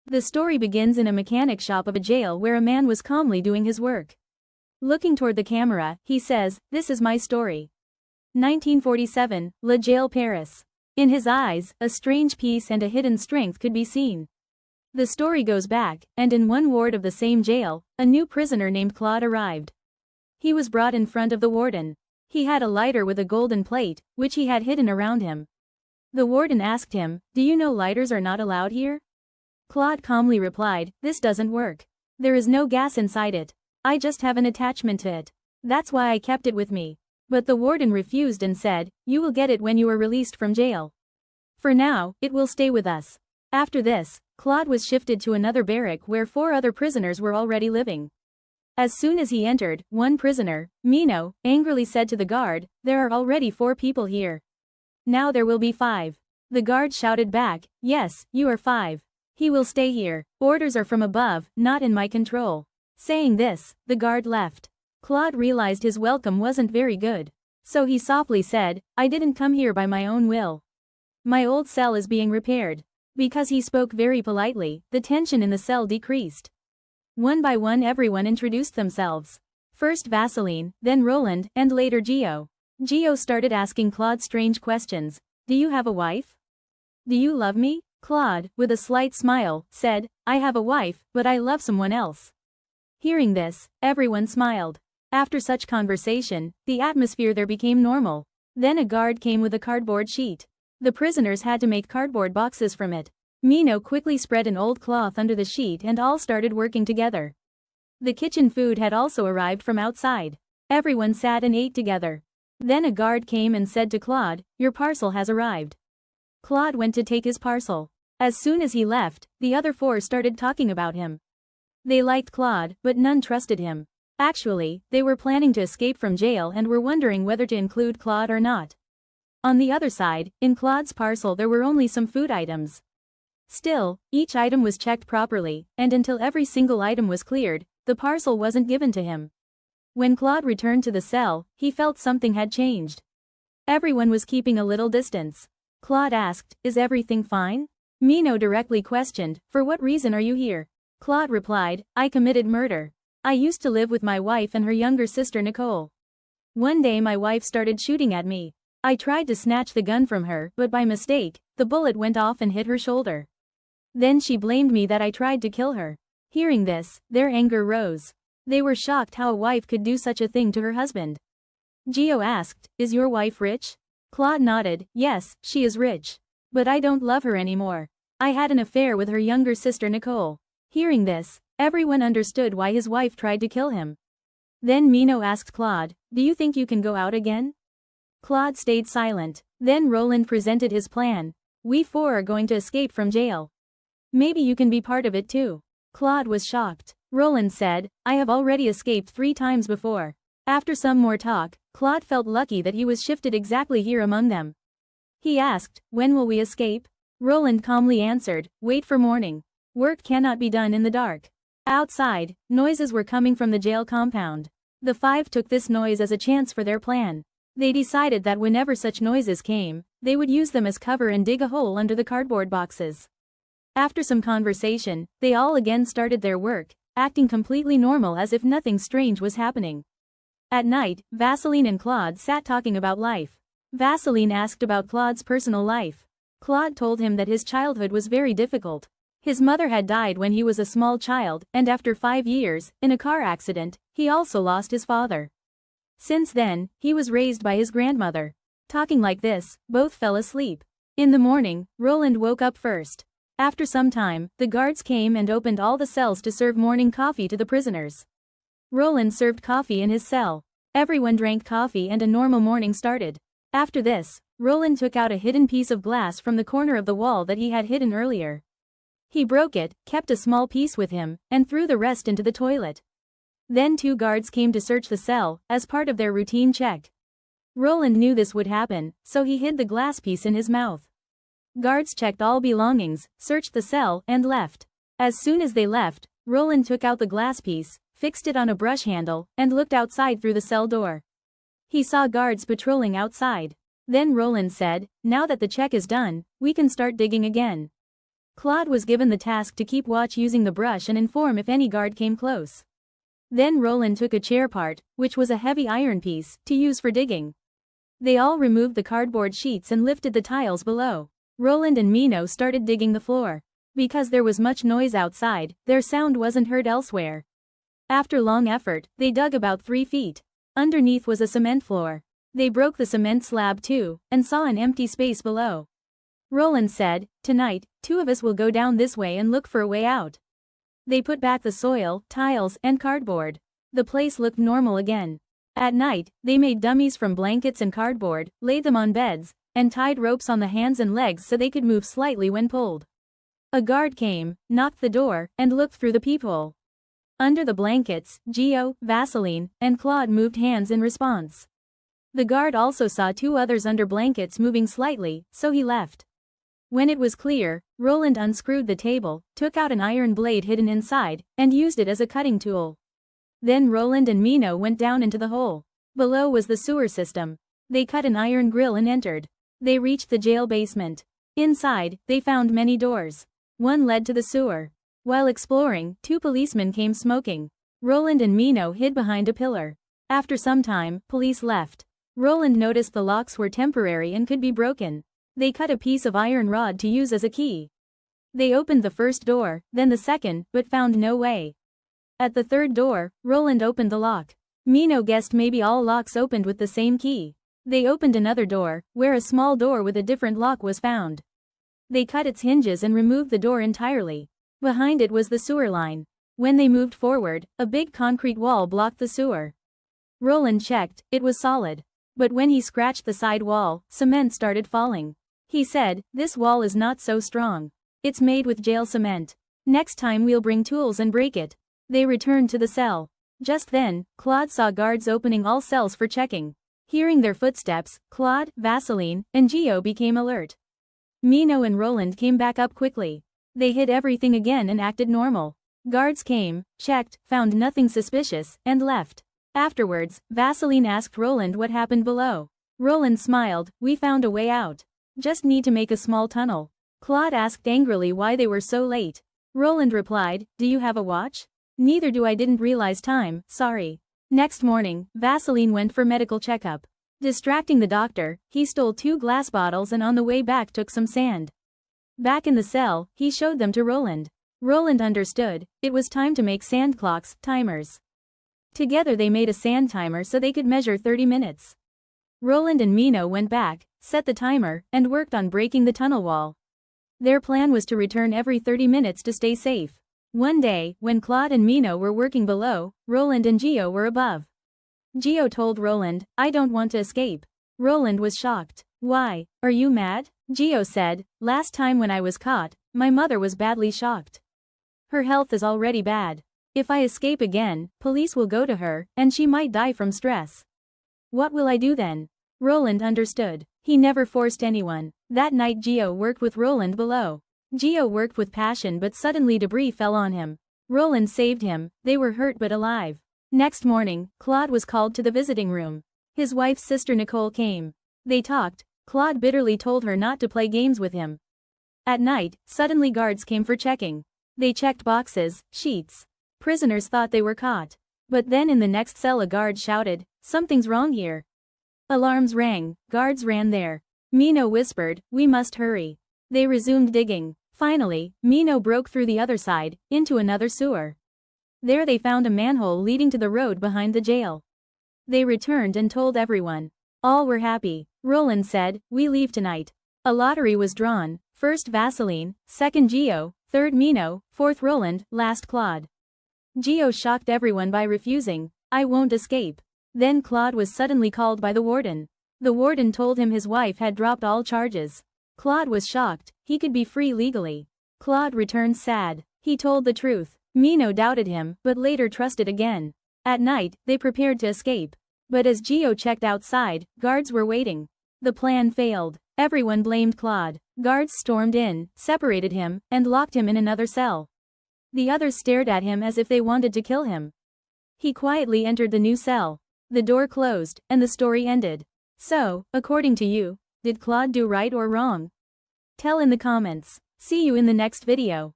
The story begins in a mechanic shop of a jail where a man was calmly doing his work. Looking toward the camera, he says, "This is my story." 1947, La Jail, Paris. In his eyes, a strange peace and a hidden strength could be seen. The story goes back, and in one ward of the same jail, a new prisoner named Claude arrived. He was brought in front of the warden. He had a lighter with a golden plate, which he had hidden around him. The warden asked him, "Do you know lighters are not allowed here?" Claude calmly replied, "This doesn't work. There is no gas inside it. I just have an attachment to it. That's why I kept it with me." But the warden refused and said, "You will get it when you are released from jail. For now, it will stay with us." After this, Claude was shifted to another barrack where 4 other prisoners were already living. As soon as he entered, one prisoner, Mino, angrily said to the guard, "There are already 4 people here. Now there will be 5. The guard shouted back, "Yes, you are 5. He will stay here. Orders are from above, not in my control." Saying this, the guard left. Claude realized his welcome wasn't very good. So he softly said, "I didn't come here by my own will. My old cell is being repaired." Because he spoke very politely, the tension in the cell decreased. One by one everyone introduced themselves. First Vaseline, then Roland, and later Gio. Gio started asking Claude strange questions. "Do you have a wife? Do you love me?" Claude, with a slight smile, said, "I have a wife, but I love someone else." Hearing this, everyone smiled. After such conversation, the atmosphere there became normal. Then a guard came with a cardboard sheet. The prisoners had to make cardboard boxes from it. Mino quickly spread an old cloth under the sheet and all started working together. The kitchen food had also arrived from outside. Everyone sat and ate together. Then a guard came and said to Claude, "Your parcel has arrived." Claude went to take his parcel. As soon as he left, the other 4 started talking about him. They liked Claude, but none trusted him. Actually, they were planning to escape from jail and were wondering whether to include Claude or not. On the other side, in Claude's parcel there were only some food items. Still, each item was checked properly, and until every single item was cleared, the parcel wasn't given to him. When Claude returned to the cell, he felt something had changed. Everyone was keeping a little distance. Claude asked, "Is everything fine?" Mino directly questioned, "For what reason are you here?" Claude replied, "I committed murder. I used to live with my wife and her younger sister Nicole. One day my wife started shooting at me. I tried to snatch the gun from her, but by mistake, the bullet went off and hit her shoulder. Then she blamed me that I tried to kill her." Hearing this, their anger rose. They were shocked how a wife could do such a thing to her husband. Gio asked, "Is your wife rich?" Claude nodded, "Yes, she is rich. But I don't love her anymore. I had an affair with her younger sister Nicole." Hearing this, everyone understood why his wife tried to kill him. Then Mino asked Claude, "Do you think you can go out again?" Claude stayed silent. Then Roland presented his plan. "We 4 are going to escape from jail. Maybe you can be part of it too." Claude was shocked. Roland said, "I have already escaped 3 times before." After some more talk, Claude felt lucky that he was shifted exactly here among them. He asked, "When will we escape?" Roland calmly answered, "Wait for morning. Work cannot be done in the dark." Outside, noises were coming from the jail compound. The 5 took this noise as a chance for their plan. They decided that whenever such noises came, they would use them as cover and dig a hole under the cardboard boxes. After some conversation, they all again started their work, acting completely normal as if nothing strange was happening. At night, Vaseline and Claude sat talking about life. Vaseline asked about Claude's personal life. Claude told him that his childhood was very difficult. His mother had died when he was a small child, and after 5 years, in a car accident, he also lost his father. Since then, he was raised by his grandmother. Talking like this, both fell asleep. In the morning, Roland woke up first. After some time, the guards came and opened all the cells to serve morning coffee to the prisoners. Roland served coffee in his cell. Everyone drank coffee and a normal morning started. After this, Roland took out a hidden piece of glass from the corner of the wall that he had hidden earlier. He broke it, kept a small piece with him, and threw the rest into the toilet. Then 2 guards came to search the cell, as part of their routine check. Roland knew this would happen, so he hid the glass piece in his mouth. Guards checked all belongings, searched the cell, and left. As soon as they left, Roland took out the glass piece, fixed it on a brush handle, and looked outside through the cell door. He saw guards patrolling outside. Then Roland said, "Now that the check is done, we can start digging again." Claude was given the task to keep watch using the brush and inform if any guard came close. Then Roland took a chair part, which was a heavy iron piece, to use for digging. They all removed the cardboard sheets and lifted the tiles below. Roland and Mino started digging the floor. Because there was much noise outside, their sound wasn't heard elsewhere. After long effort, they dug about 3 feet. Underneath was a cement floor. They broke the cement slab too, and saw an empty space below. Roland said, "Tonight, 2 of us will go down this way and look for a way out." They put back the soil, tiles, and cardboard. The place looked normal again. At night, they made dummies from blankets and cardboard, laid them on beds, and tied ropes on the hands and legs so they could move slightly when pulled. A guard came, knocked the door, and looked through the peephole. Under the blankets, Gio, Vaseline, and Claude moved hands in response. The guard also saw 2 others under blankets moving slightly, so he left. When it was clear, Roland unscrewed the table, took out an iron blade hidden inside, and used it as a cutting tool. Then Roland and Mino went down into the hole. Below was the sewer system. They cut an iron grill and entered. They reached the jail basement. Inside, they found many doors. One led to the sewer. While exploring, 2 policemen came smoking. Roland and Mino hid behind a pillar. After some time, police left. Roland noticed the locks were temporary and could be broken. They cut a piece of iron rod to use as a key. They opened the first door, then the second, but found no way. At the third door, Roland opened the lock. Mino guessed maybe all locks opened with the same key. They opened another door, where a small door with a different lock was found. They cut its hinges and removed the door entirely. Behind it was the sewer line. When they moved forward, a big concrete wall blocked the sewer. Roland checked, it was solid. But when he scratched the side wall, cement started falling. He said, "This wall is not so strong. It's made with jail cement. Next time we'll bring tools and break it." They returned to the cell. Just then, Claude saw guards opening all cells for checking. Hearing their footsteps, Claude, Vaseline, and Gio became alert. Mino and Roland came back up quickly. They hid everything again and acted normal. Guards came, checked, found nothing suspicious, and left. Afterwards, Vaseline asked Roland what happened below. Roland smiled, "We found a way out. Just need to make a small tunnel." Claude asked angrily why they were so late. Roland replied, "Do you have a watch?" "Neither do, I didn't realize time, sorry." Next morning, Vaseline went for medical checkup. Distracting the doctor, he stole 2 glass bottles and on the way back took some sand. Back in the cell, he showed them to Roland. Roland understood, it was time to make sand clocks, timers. Together they made a sand timer so they could measure 30 minutes. Roland and Mino went back, set the timer, and worked on breaking the tunnel wall. Their plan was to return every 30 minutes to stay safe. One day, when Claude and Mino were working below, Roland and Gio were above. Gio told Roland, "I don't want to escape." Roland was shocked. "Why? Are you mad?" Gio said, "Last time when I was caught, my mother was badly shocked. Her health is already bad. If I escape again, police will go to her, and she might die from stress. What will I do then?" Roland understood. He never forced anyone. That night Gio worked with Roland below. Gio worked with passion but suddenly debris fell on him. Roland saved him, they were hurt but alive. Next morning, Claude was called to the visiting room. His wife's sister Nicole came. They talked. Claude bitterly told her not to play games with him. At night, suddenly guards came for checking. They checked boxes, sheets. Prisoners thought they were caught. But then in the next cell a guard shouted, "Something's wrong here." Alarms rang, guards ran there. Mino whispered, "We must hurry." They resumed digging. Finally, Mino broke through the other side, into another sewer. There they found a manhole leading to the road behind the jail. They returned and told everyone. All were happy. Roland said, "We leave tonight." A lottery was drawn, first Vaseline, second Gio, third Mino, fourth Roland, last Claude. Gio shocked everyone by refusing, "I won't escape." Then Claude was suddenly called by the warden. The warden told him his wife had dropped all charges. Claude was shocked, he could be free legally. Claude returned sad. He told the truth. Mino doubted him, but later trusted again. At night, they prepared to escape. But as Gio checked outside, guards were waiting. The plan failed. Everyone blamed Claude. Guards stormed in, separated him, and locked him in another cell. The others stared at him as if they wanted to kill him. He quietly entered the new cell. The door closed, and the story ended. So, according to you, did Claude do right or wrong? Tell in the comments. See you in the next video.